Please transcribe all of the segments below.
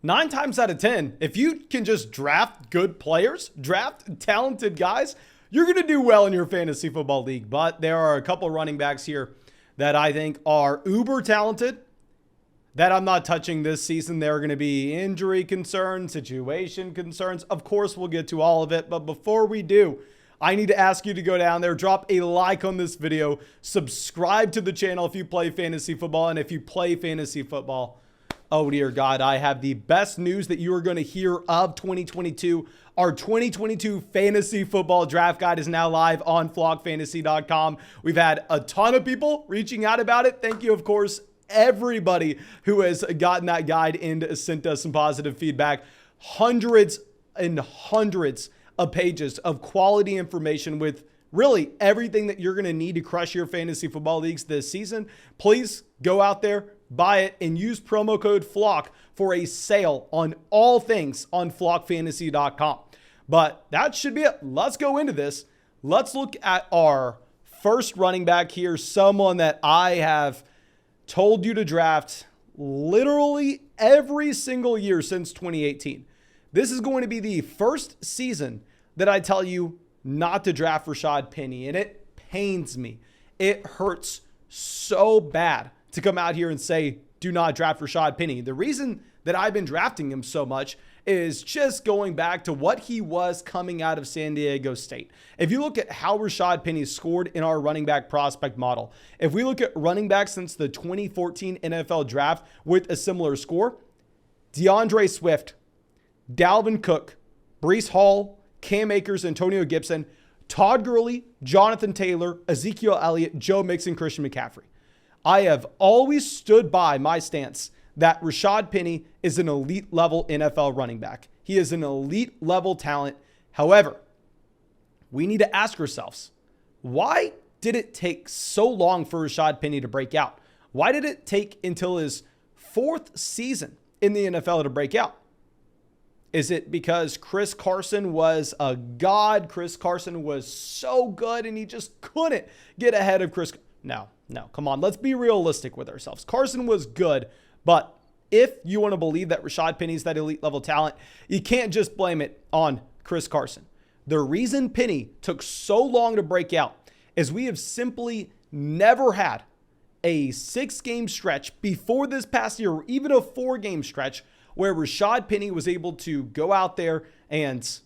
9 times out of 10, if you can just draft good players, draft talented guys, you're going to do well in your fantasy football league. But there are a couple running backs here that I think are uber talented that I'm not touching this season. There are going to be injury concerns, situation concerns. Of course, we'll get to all of it. But before we do, I need to ask you to go down there, drop a like on this video, subscribe to the channel if you play fantasy football. And if you play fantasy football, oh dear God, I have the best news that you are going to hear of 2022. Our 2022 fantasy football draft guide is now live on flockfantasy.com. We've had a ton of people reaching out about it. Thank you, of course, everybody who has gotten that guide and sent us some positive feedback. Hundreds and hundreds of pages of quality information with really everything that you're going to need to crush your fantasy football leagues this season. Please go out there, buy it, and use promo code FLOCK for a sale on all things on flockfantasy.com. But that should be it. Let's go into this. Let's look at our first running back here, someone that I have told you to draft literally every single year since 2018. This is going to be the first season that I tell you not to draft Rashad Penny, and it pains me. It hurts so bad to come out here and say, do not draft Rashad Penny. The reason that I've been drafting him so much is just going back to what he was coming out of San Diego State. If you look at how Rashad Penny scored in our running back prospect model, if we look at running backs since the 2014 NFL draft with a similar score, DeAndre Swift, Dalvin Cook, Breece Hall, Cam Akers, Antonio Gibson, Todd Gurley, Jonathan Taylor, Ezekiel Elliott, Joe Mixon, Christian McCaffrey. I have always stood by my stance that Rashad Penny is an elite level NFL running back. He is an elite level talent. However, we need to ask ourselves, why did it take so long for Rashad Penny to break out? Why did it take until his 4th season in the NFL to break out? Is it because Chris Carson was a god? Chris Carson was so good and he just couldn't get ahead of Chris. No, come on. Let's be realistic with ourselves. Carson was good, but if you want to believe that Rashad Penny's that elite level talent, you can't just blame it on Chris Carson. The reason Penny took so long to break out is we have simply never had a 6-game stretch before this past year, or even a 4-game stretch, where Rashad Penny was able to go out there and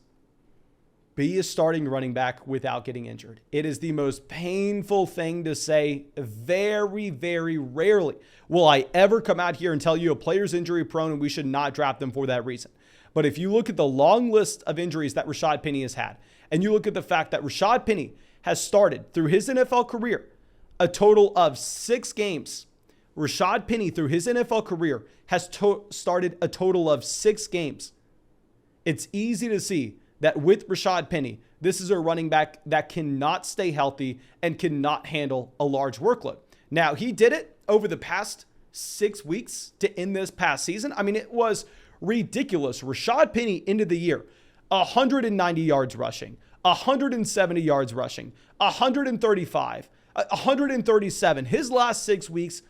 be a starting running back without getting injured. It is the most painful thing to say. Very, very rarely will I ever come out here and tell you a player's injury prone and we should not draft them for that reason. But if you look at the long list of injuries that Rashad Penny has had, and you look at the fact that Rashad Penny has started through his NFL career a total of 6 games, Rashad Penny through his NFL career has started a total of 6 games. It's easy to see that with Rashad Penny, this is a running back that cannot stay healthy and cannot handle a large workload. Now, he did it over the past 6 weeks to end this past season. I mean, it was ridiculous. Rashad Penny ended the year 190 yards rushing, 170 yards rushing, 135, 137. His last 6 weeks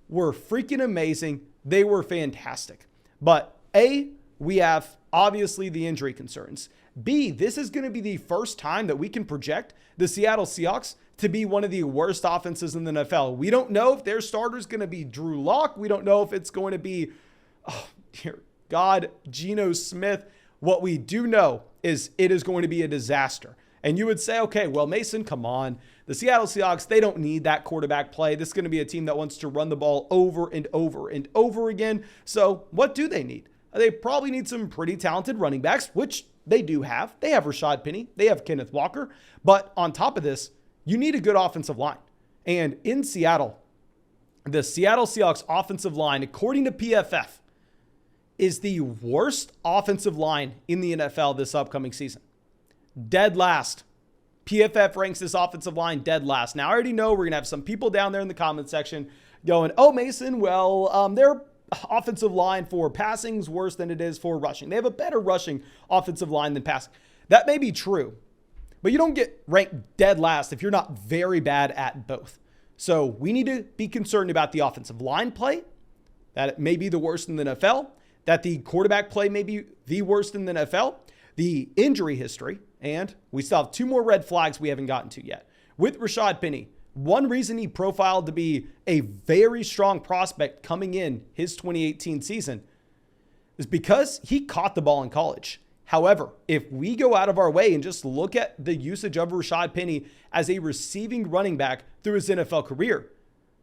were freaking amazing. They were fantastic. But A, we have obviously the injury concerns. B, this is going to be the first time that we can project the Seattle Seahawks to be one of the worst offenses in the NFL. We don't know if their starter is going to be Drew Lock. We don't know if it's going to be, oh dear God, Geno Smith. What we do know is it is going to be a disaster. And you would say, okay, well, Mason, come on. The Seattle Seahawks, they don't need that quarterback play. This is going to be a team that wants to run the ball over and over and over again. So what do they need? They probably need some pretty talented running backs, which they do have. They have Rashad Penny. They have Kenneth Walker. But on top of this, you need a good offensive line. And in Seattle, the Seattle Seahawks offensive line, according to PFF, is the worst offensive line in the NFL this upcoming season. Dead last. PFF ranks this offensive line dead last. Now, I already know we're going to have some people down there in the comment section going, oh, Mason, well, their offensive line for passing is worse than it is for rushing. They have a better rushing offensive line than passing. That may be true, but you don't get ranked dead last if you're not very bad at both. So we need to be concerned about the offensive line play. That it may be the worst in the NFL. that the quarterback play may be the worst in the NFL, the injury history, and we still have 2 more red flags we haven't gotten to yet. With Rashad Penny, one reason he profiled to be a very strong prospect coming in his 2018 season is because he caught the ball in college. However, if we go out of our way and just look at the usage of Rashad Penny as a receiving running back through his NFL career,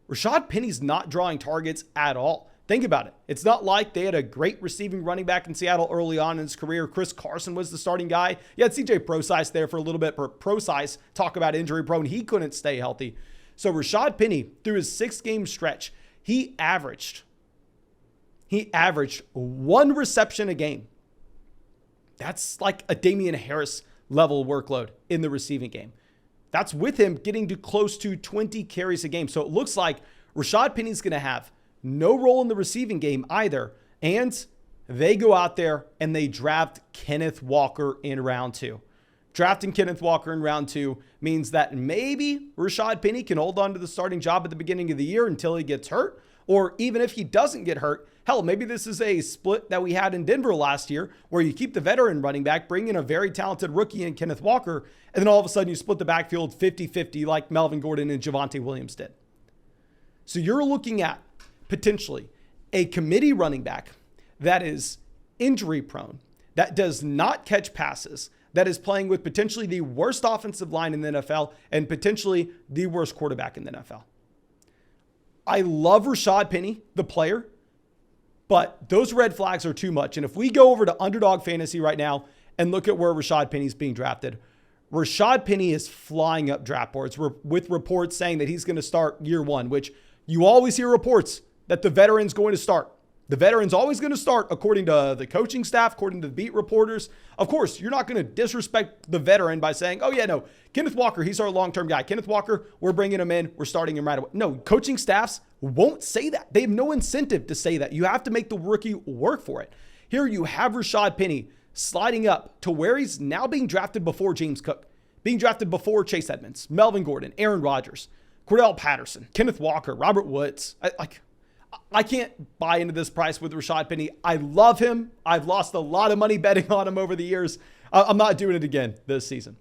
Rashad Penny's not drawing targets at all. Think about it. It's not like they had a great receiving running back in Seattle early on in his career. Chris Carson was the starting guy. You had CJ Procise there for a little bit, but Procise, talk about injury prone, he couldn't stay healthy. So Rashad Penny, through his 6-game stretch, he averaged 1 reception a game. That's like a Damien Harris level workload in the receiving game. That's with him getting to close to 20 carries a game. So it looks like Rashad Penny's going to have no role in the receiving game either. And they go out there and they draft Kenneth Walker in round 2. Drafting Kenneth Walker in round 2 means that maybe Rashad Penny can hold on to the starting job at the beginning of the year until he gets hurt. Or even if he doesn't get hurt, hell, maybe this is a split that we had in Denver last year where you keep the veteran running back, bring in a very talented rookie in Kenneth Walker, and then all of a sudden you split the backfield 50-50 like Melvin Gordon and Javonte Williams did. So you're looking at potentially a committee running back that is injury prone, that does not catch passes, that is playing with potentially the worst offensive line in the NFL and potentially the worst quarterback in the NFL. I love Rashad Penny, the player, but those red flags are too much. And if we go over to Underdog Fantasy right now and look at where Rashad Penny is being drafted, Rashad Penny is flying up draft boards with reports saying that he's going to start year 1, which you always hear reports that the veteran's going to start. The veteran's always going to start according to the coaching staff, according to the beat reporters. Of course, you're not going to disrespect the veteran by saying, oh yeah, no, Kenneth Walker, he's our long-term guy. Kenneth Walker, we're bringing him in. We're starting him right away. No, coaching staffs won't say that. They have no incentive to say that. You have to make the rookie work for it. Here you have Rashad Penny sliding up to where he's now being drafted before James Cook, being drafted before Chase Edmonds, Melvin Gordon, Aaron Rodgers, Cordell Patterson, Kenneth Walker, Robert Woods. I can't buy into this price with Rashad Penny. I love him. I've lost a lot of money betting on him over the years. I'm not doing it again this season.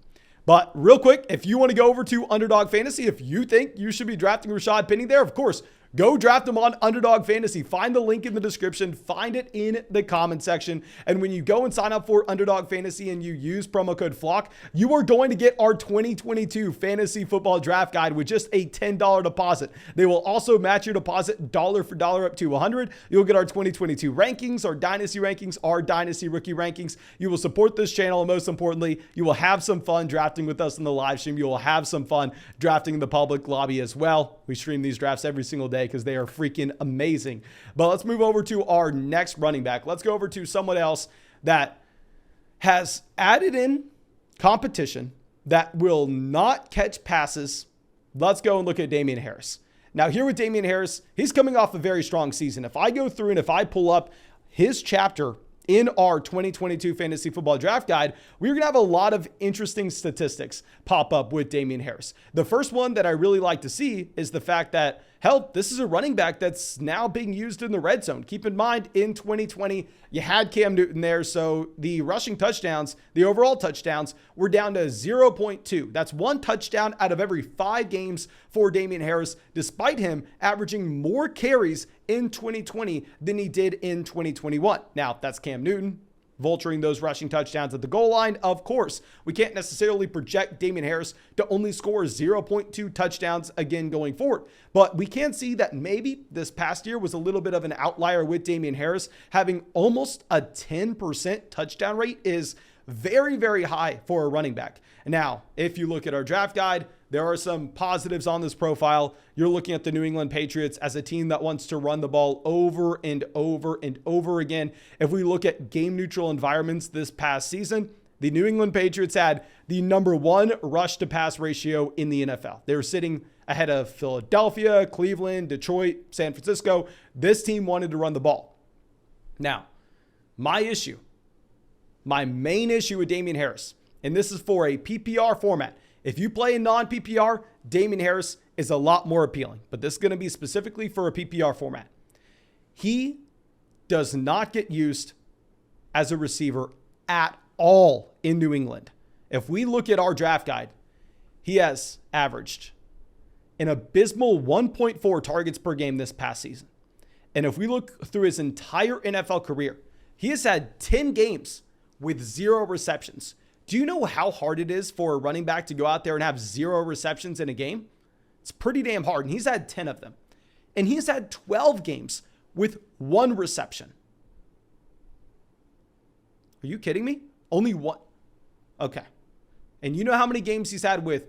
But real quick, if you want to go over to Underdog Fantasy, if you think you should be drafting Rashad Penny there, of course, go draft him on Underdog Fantasy. Find the link in the description. Find it in the comment section. And when you go and sign up for Underdog Fantasy and you use promo code FLOCK, you are going to get our 2022 Fantasy Football Draft Guide with just a $10 deposit. They will also match your deposit dollar for dollar up to $100. You'll get our 2022 rankings, our Dynasty rankings, our Dynasty rookie rankings. You will support this channel, and most importantly, you will have some fun drafting with us in the live stream. You will have some fun drafting in the public lobby as well. We stream these drafts every single day because they are freaking amazing. But let's move over to our next running back. Let's go over to someone else that has added in competition that will not catch passes. Let's go and look at Damien Harris. Now here with Damien Harris, he's coming off a very strong season. If I go through and if I pull up his chapter in our 2022 Fantasy Football Draft Guide, we're going to have a lot of interesting statistics pop up with Damien Harris. The first one that I really like to see is the fact that, hell, this is a running back that's now being used in the red zone. Keep in mind, in 2020, you had Cam Newton there, so the rushing touchdowns, the overall touchdowns, were down to 0.2. That's 1 touchdown out of every 5 games for Damien Harris, despite him averaging more carries in 2020 than he did in 2021. Now, that's Cam Newton vulturing those rushing touchdowns at the goal line. Of course, we can't necessarily project Damien Harris to only score 0.2 touchdowns again going forward, but we can see that maybe this past year was a little bit of an outlier with Damien Harris. Having almost a 10% touchdown rate is very, very high for a running back. Now, if you look at our draft guide, there are some positives on this profile. You're looking at the New England Patriots as a team that wants to run the ball over and over and over again. If we look at game neutral environments this past season, the New England Patriots had the #1 rush to pass ratio in the NFL. They were sitting ahead of Philadelphia, Cleveland, Detroit, San Francisco. This team wanted to run the ball. Now, my main issue with Damien Harris, and this is for a PPR format. If you play in non-PPR, Damien Harris is a lot more appealing, but this is going to be specifically for a PPR format. He does not get used as a receiver at all in New England. If we look at our draft guide, he has averaged an abysmal 1.4 targets per game this past season. And if we look through his entire NFL career, he has had 10 games with 0 receptions. Do you know how hard it is for a running back to go out there and have 0 receptions in a game? It's pretty damn hard. And he's had 10 of them. And he's had 12 games with 1 reception. Are you kidding me? Only 1. Okay. And you know how many games he's had with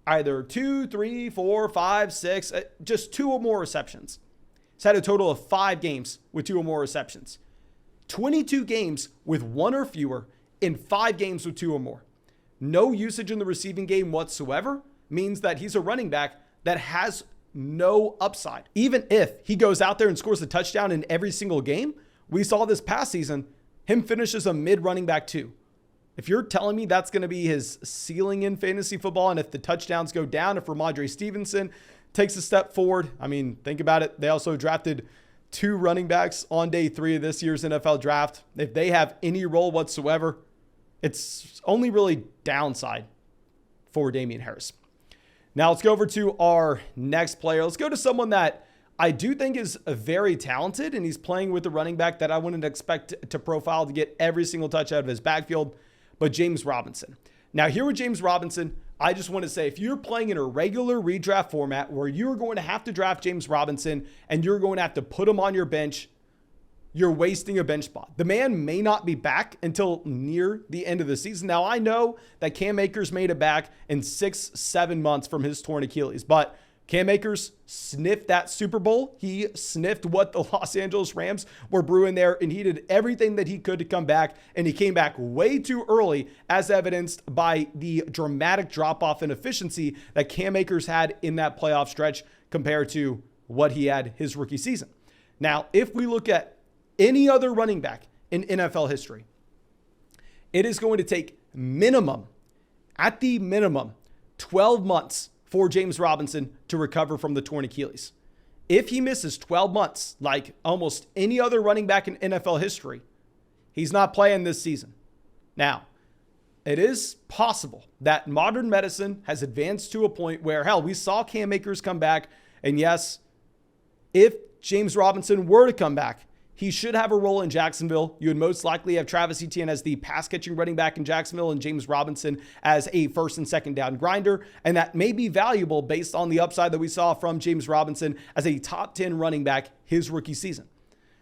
either 2, 3, 4, 5, 6, just 2 or more receptions. He's had a total of 5 games with 2 or more receptions. 22 games with 1 or fewer in 5 games with 2 or more. No usage in the receiving game whatsoever means that he's a running back that has no upside. Even if he goes out there and scores a touchdown in every single game, we saw this past season, him finish as a mid running back 2. If you're telling me that's going to be his ceiling in fantasy football, and if the touchdowns go down, if Ramondre Stevenson takes a step forward, I mean, think about it. They also drafted 2 running backs on day 3 of this year's NFL draft. If they have any role whatsoever, it's only really downside for Damien Harris. Now let's go over to our next player. Let's go to someone that I do think is very talented, and he's playing with a running back that I wouldn't expect to profile to get every single touch out of his backfield, but James Robinson. Now here with James Robinson, I just want to say, if you're playing in a regular redraft format where you're going to have to draft James Robinson and you're going to have to put him on your bench, you're wasting a bench spot. The man may not be back until near the end of the season. Now, I know that Cam Akers made it back in 6-7 months from his torn Achilles, but Cam Akers sniffed that Super Bowl. He sniffed what the Los Angeles Rams were brewing there, and he did everything that he could to come back, and he came back way too early, as evidenced by the dramatic drop-off in efficiency that Cam Akers had in that playoff stretch compared to what he had his rookie season. Now, if we look at any other running back in NFL history, it is going to take at the minimum, 12 months for James Robinson to recover from the torn Achilles. If he misses 12 months, like almost any other running back in NFL history, he's not playing this season. Now, it is possible that modern medicine has advanced to a point where, hell, we saw Cam Akers come back, and yes, if James Robinson were to come back, he should have a role in Jacksonville. You would most likely have Travis Etienne as the pass-catching running back in Jacksonville and James Robinson as a first and second down grinder. And that may be valuable based on the upside that we saw from James Robinson as a top 10 running back his rookie season.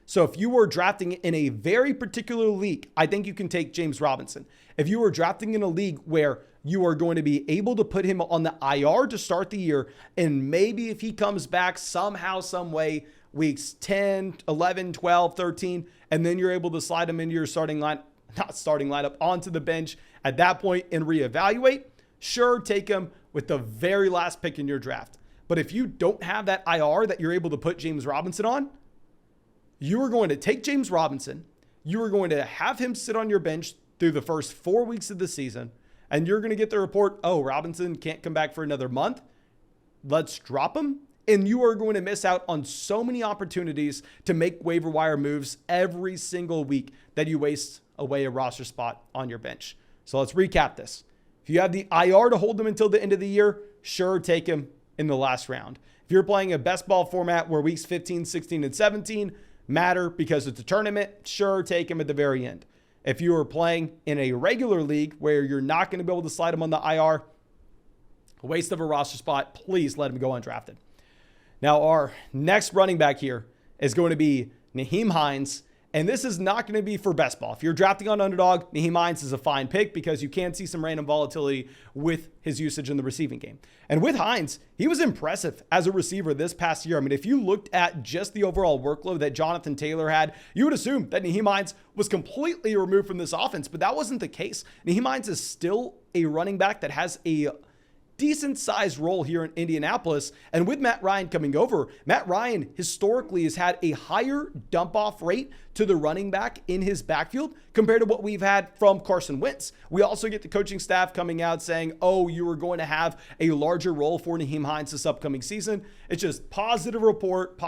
So if you were drafting in a very particular league, I think you can take James Robinson. If you were drafting in a league where you are going to be able to put him on the IR to start the year, and maybe if he comes back somehow, some way, weeks 10, 11, 12, 13, and then you're able to slide him into your lineup, onto the bench at that point and reevaluate, sure, take him with the very last pick in your draft. But if you don't have that IR that you're able to put James Robinson on, you are going to take James Robinson, you are going to have him sit on your bench through the first 4 weeks of the season, and you're going to get the report, oh, Robinson can't come back for another month. Let's drop him. And you are going to miss out on so many opportunities to make waiver wire moves every single week that you waste away a roster spot on your bench. So let's recap this. If you have the IR to hold him until the end of the year, sure, take him in the last round. If you're playing a best ball format where weeks 15, 16, and 17 matter because it's a tournament, sure, take him at the very end. If you are playing in a regular league where you're not going to be able to slide him on the IR, a waste of a roster spot, please let him go undrafted. Now, our next running back here is going to be Nyheim Hines, and this is not going to be for best ball. If you're drafting on underdog, Nyheim Hines is a fine pick because you can see some random volatility with his usage in the receiving game. And with Hines, he was impressive as a receiver this past year. I mean, if you looked at just the overall workload that Jonathan Taylor had, you would assume that Nyheim Hines was completely removed from this offense, but that wasn't the case. Nyheim Hines is still a running back that has a decent sized role here in Indianapolis. And with Matt Ryan coming over, Matt Ryan historically has had a higher dump off rate to the running back in his backfield compared to what we've had from Carson Wentz. We also get the coaching staff coming out saying, oh, you are going to have a larger role for Nyheim Hines this upcoming season. It's just positive report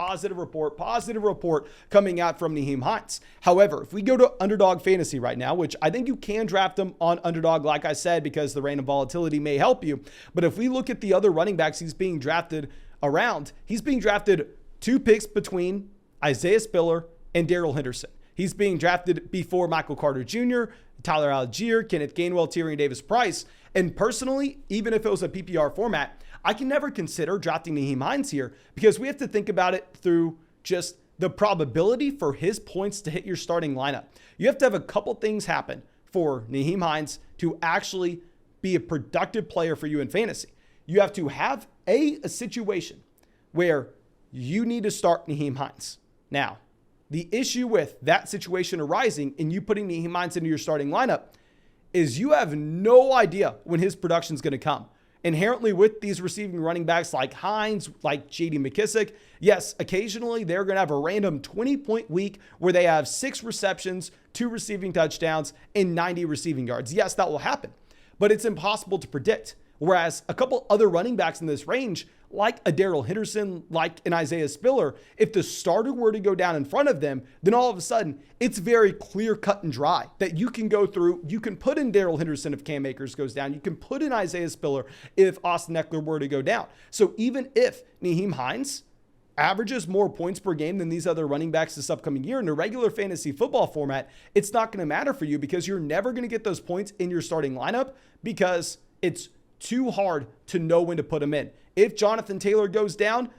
coming out from Nyheim Hines. However, if we go to Underdog Fantasy right now, which I think you can draft him on Underdog, like I said, because the random volatility may help you. But if we look at the other running backs he's being drafted around, he's being drafted 2 picks between Isaiah Spiller and Darrell Henderson. He's being drafted before Michael Carter Jr., Tyler Algier, Kenneth Gainwell, Tyrion Davis-Price. And personally, even if it was a PPR format, I can never consider drafting Nyheim Hines here because we have to think about it through just the probability for his points to hit your starting lineup. You have to have a couple things happen for Nyheim Hines to actually be a productive player for you in fantasy. You have to have a situation where you need to start Nyheim Hines. Now, the issue with that situation arising and you putting Nyheim Hines into your starting lineup is you have no idea when his production is going to come. Inherently with these receiving running backs like Hines, like J.D. McKissic, yes, occasionally they're going to have a random 20-point week where they have 6 receptions, 2 receiving touchdowns, and 90 receiving yards. Yes, that will happen, but it's impossible to predict. Whereas a couple other running backs in this range, like a Darrell Henderson, like an Isaiah Spiller, if the starter were to go down in front of them, then all of a sudden it's very clear cut and dry that you can go through. You can put in Darrell Henderson if Cam Akers goes down. You can put in Isaiah Spiller if Austin Eckler were to go down. So even if Nyheim Hines averages more points per game than these other running backs this upcoming year in a regular fantasy football format, it's not going to matter for you because you're never going to get those points in your starting lineup because it's too hard to know when to put him in. If Jonathan Taylor goes down,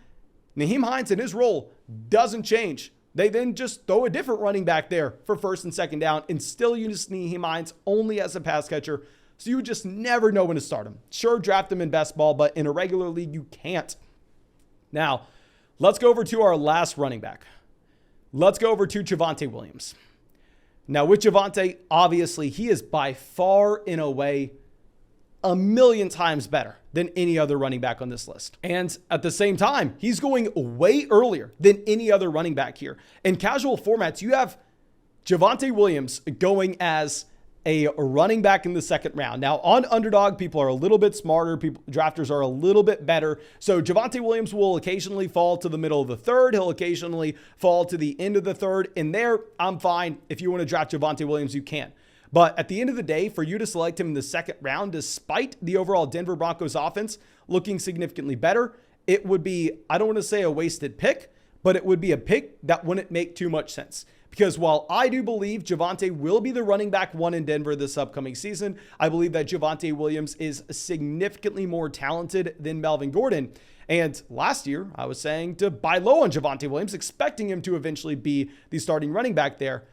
Nyheim Hines and his role doesn't change. They then just throw a different running back there for first and second down and still use Nyheim Hines only as a pass catcher. So you would just never know when to start him. Sure, draft him in best ball, but in a regular league, you can't. Now, let's go over to our last running back. Let's go over to Javonte Williams. Now, with Javonte, obviously, he is by far and away a million times better than any other running back on this list. And at the same time, he's going way earlier than any other running back here. In casual formats, you have Javonte Williams going as a running back in the second round. Now, on Underdog, people are a little bit smarter. Drafters are a little bit better. So Javonte Williams will occasionally fall to the middle of the third. He'll occasionally fall to the end of the third. And there, I'm fine. If you want to draft Javonte Williams, you can. But at the end of the day, for you to select him in the second round, despite the overall Denver Broncos offense looking significantly better, it would be, I don't want to say a wasted pick, but it would be a pick that wouldn't make too much sense. Because while I do believe Javonte will be the running back 1 in Denver this upcoming season, I believe that Javonte Williams is significantly more talented than Melvin Gordon. And last year, I was saying to buy low on Javonte Williams, expecting him to eventually be the starting running back there.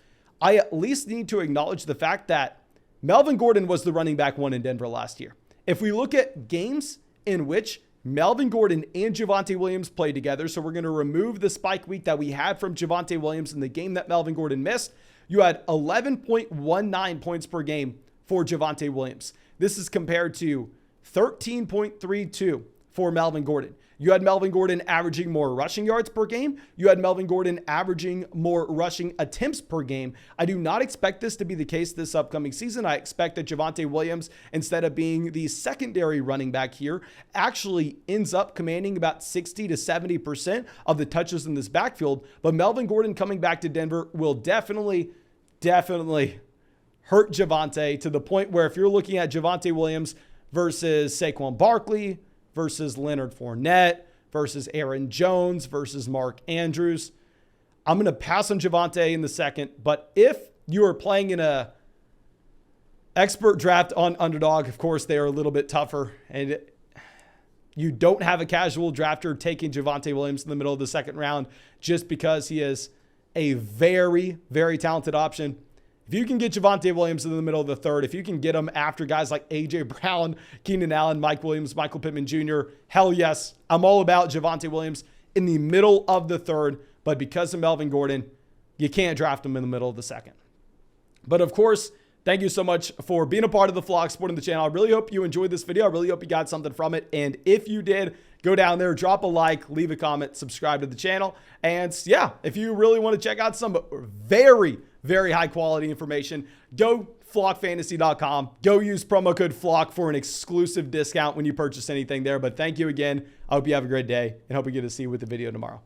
I at least need to acknowledge the fact that Melvin Gordon was the running back 1 in Denver last year. If we look at games in which Melvin Gordon and Javonte Williams played together, so we're going to remove the spike week that we had from Javonte Williams in the game that Melvin Gordon missed, you had 11.19 points per game for Javonte Williams. This is compared to 13.32 for Melvin Gordon. You had Melvin Gordon averaging more rushing yards per game. You had Melvin Gordon averaging more rushing attempts per game. I do not expect this to be the case this upcoming season. I expect that Javonte Williams, instead of being the secondary running back here, actually ends up commanding about 60 to 70% of the touches in this backfield. But Melvin Gordon coming back to Denver will definitely hurt Javonte to the point where if you're looking at Javonte Williams versus Saquon Barkley, versus Leonard Fournette, versus Aaron Jones, versus Mark Andrews, I'm going to pass on Javonte in the second. But if you are playing in a expert draft on Underdog, of course, they are a little bit tougher. And you don't have a casual drafter taking Javonte Williams in the middle of the second round just because he is a very, very talented option. If you can get Javonte Williams in the middle of the third, if you can get him after guys like A.J. Brown, Keenan Allen, Mike Williams, Michael Pittman Jr., hell yes, I'm all about Javonte Williams in the middle of the third. But because of Melvin Gordon, you can't draft him in the middle of the second. But of course, Thank you so much for being a part of the flock, supporting the channel. I really hope you enjoyed this video. I really hope you got something from it. And if you did, go down there, drop a like, leave a comment, subscribe to the channel. And yeah, if you really want to check out some very, very high quality information, go flockfantasy.com. Go use promo code FLOCK for an exclusive discount when you purchase anything there. But thank you again. I hope you have a great day and hope we get to see you with the video tomorrow.